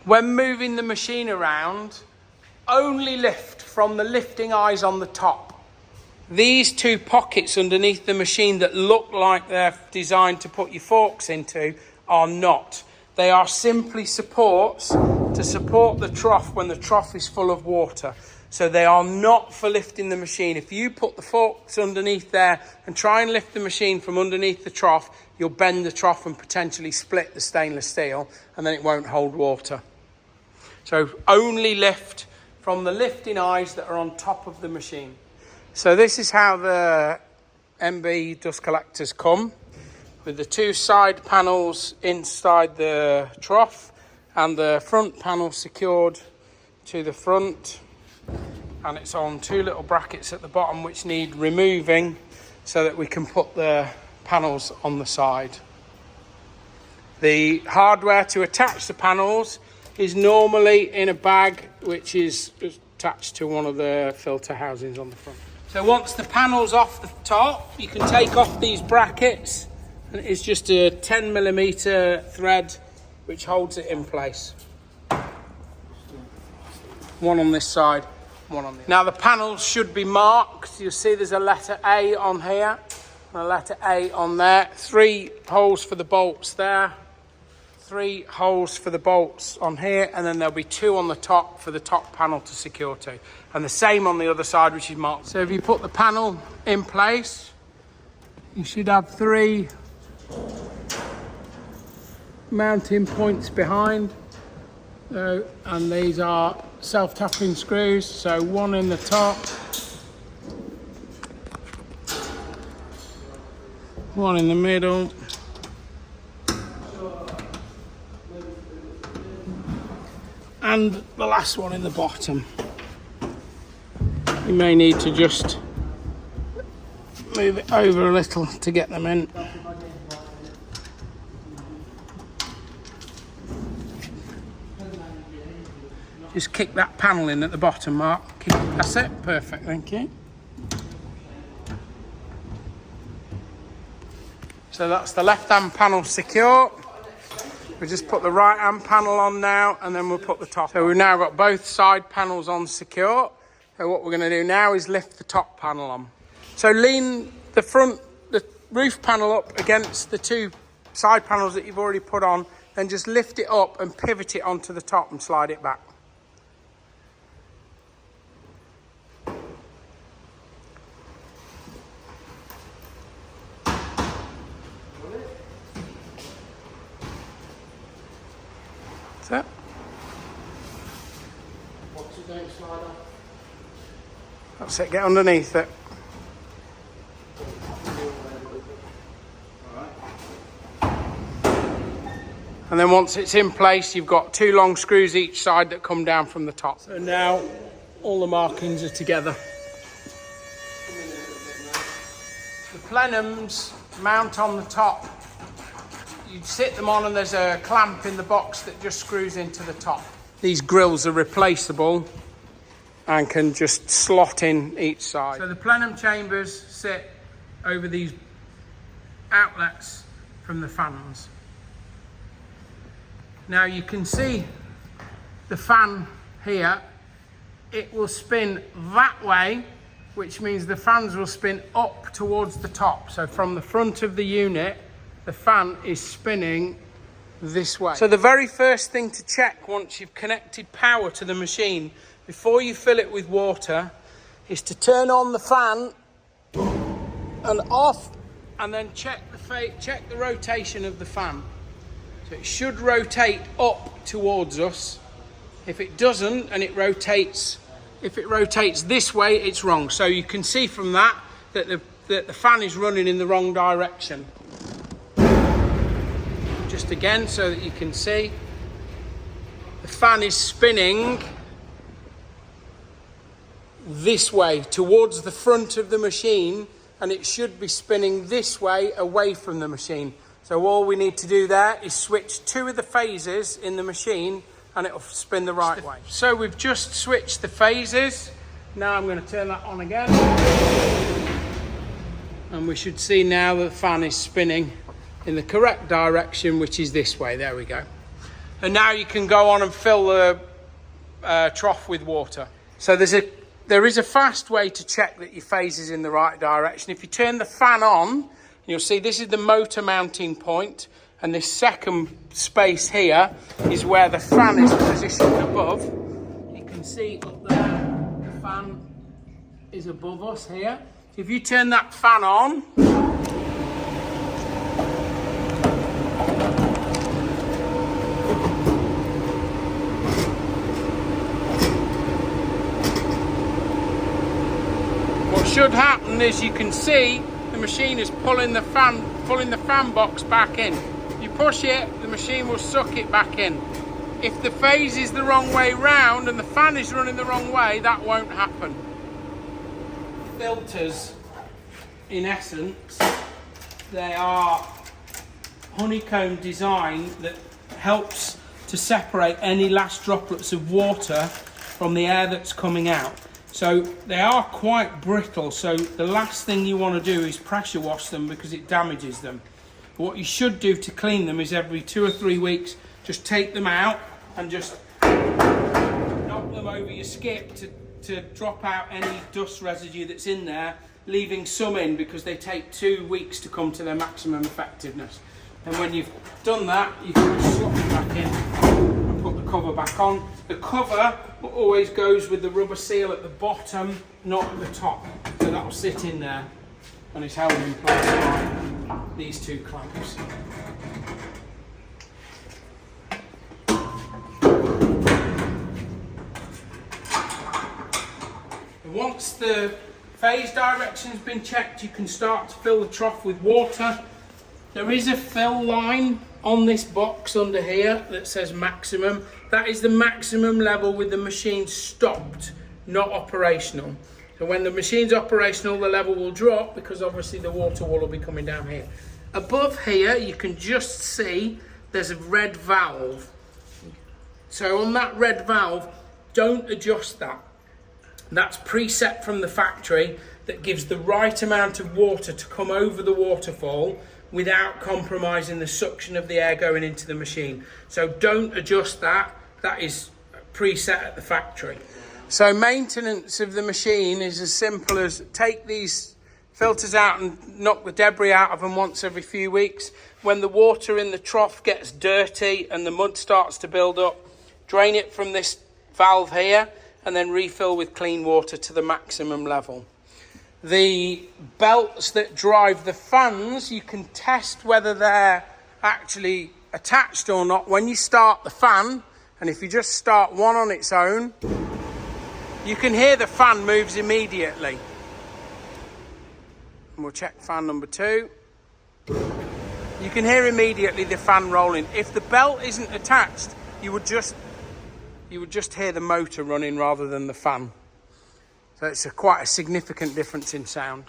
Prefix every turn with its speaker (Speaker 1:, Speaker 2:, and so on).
Speaker 1: When moving the machine around, only lift from the lifting eyes on the top. These two pockets underneath the machine that look like they're designed to put your forks into are not. They are simply supports to support the trough when the trough is full of water. So they are not for lifting the machine. If you put the forks underneath there and try and lift the machine from underneath the trough, you'll bend the trough and potentially split the stainless steel, and then it won't hold water. So only lift from the lifting eyes that are on top of the machine. So this is how the MB dust collectors come, with the two side panels inside the trough and the front panel secured to the front. And it's on two little brackets at the bottom which need removing so that we can put the panels on the side. The hardware to attach the panels is normally in a bag which is attached to one of the filter housings on the front. So once the panel's off the top, you can take off these brackets, and it's just a 10mm thread which holds it in place. One on this side, one on the other. Now the panels should be marked. You'll see there's a letter A on here and a letter A on there. 3 holes for the bolts there, 3 holes for the bolts on here, and then there'll be 2 on the top for the top panel to secure to. And the same on the other side, which is marked. So if you put the panel in place, you should have 3 mounting points behind. And these are self-tapping screws, so 1 in the top, 1 in the middle, and the last one in the bottom. You may need to just move it over a little to get them in. Just kick that panel in at the bottom, Mark. That's it. Perfect, thank you. So that's the left-hand panel secure. We'll just put the right-hand panel on now, and then we'll put the top. So we've now got both side panels on secure. So what we're going to do now is lift the top panel on. So lean the roof panel up against the 2 side panels that you've already put on, then just lift it up and pivot it onto the top and slide it back. That's it. That's it, get underneath it. And then once it's in place, you've got 2 long screws each side that come down from the top. So now all the markings are together. The plenums mount on the top. You sit them on and there's a clamp in the box that just screws into the top. These grills are replaceable and can just slot in each side. So the plenum chambers sit over these outlets from the fans. Now you can see the fan here. It will spin that way, which means the fans will spin up towards the top. So from the front of the unit, the fan is spinning this way. So the very first thing to check once you've connected power to the machine, before you fill it with water, is to turn on the fan and off, and then check the rotation of the fan. So it should rotate up towards us. If it doesn't, and if it rotates this way, it's wrong. So you can see from that the fan is running in the wrong direction. Just again, so that you can see, the fan is spinning this way towards the front of the machine, and it should be spinning this way away from the machine. So all we need to do there is switch 2 of the phases in the machine, and it'll spin the right way. So we've just switched the phases. Now I'm going to turn that on again, and we should see now that the fan is spinning in the correct direction, which is this way. There we go. And now you can go on and fill the trough with water. So there is a fast way to check that your phase is in the right direction. If you turn the fan on, you'll see this is the motor mounting point, and this second space here is where the fan is positioned above. You can see up there, the fan is above us here. If you turn that fan on, what should happen is you can see the machine is pulling the fan box back in. You push it, the machine will suck it back in. If the phase is the wrong way round and the fan is running the wrong way, that won't happen. Filters, in essence, they are honeycomb design that helps to separate any last droplets of water from the air that's coming out. So they are quite brittle, so the last thing you want to do is pressure wash them because it damages them. But what you should do to clean them is every 2 or 3 weeks, just take them out and just knock them over your skip to drop out any dust residue that's in there, leaving some in because they take 2 weeks to come to their maximum effectiveness. And when you've done that, you can just slot it back in and put the cover back on. The cover always goes with the rubber seal at the bottom, not at the top. So that'll sit in there and it's held in place by these 2 clamps. And once the phase direction's been checked, you can start to fill the trough with water. There is a fill line on this box under here that says maximum. That is the maximum level with the machine stopped, not operational. So when the machine's operational, the level will drop because obviously the water will be coming down here. Above here, you can just see there's a red valve. So on that red valve, don't adjust that. That's preset from the factory that gives the right amount of water to come over the waterfall without compromising the suction of the air going into the machine. So don't adjust that. That is preset at the factory. So maintenance of the machine is as simple as take these filters out and knock the debris out of them once every few weeks. When the water in the trough gets dirty and the mud starts to build up, drain it from this valve here and then refill with clean water to the maximum level. The belts that drive the fans, you can test whether they're actually attached or not when you start the fan. And if you just start one on its own, you can hear the fan moves immediately. And we'll check fan number 2. You can hear immediately the fan rolling. If the belt isn't attached, you would just hear the motor running rather than the fan. So it's quite a significant difference in sound.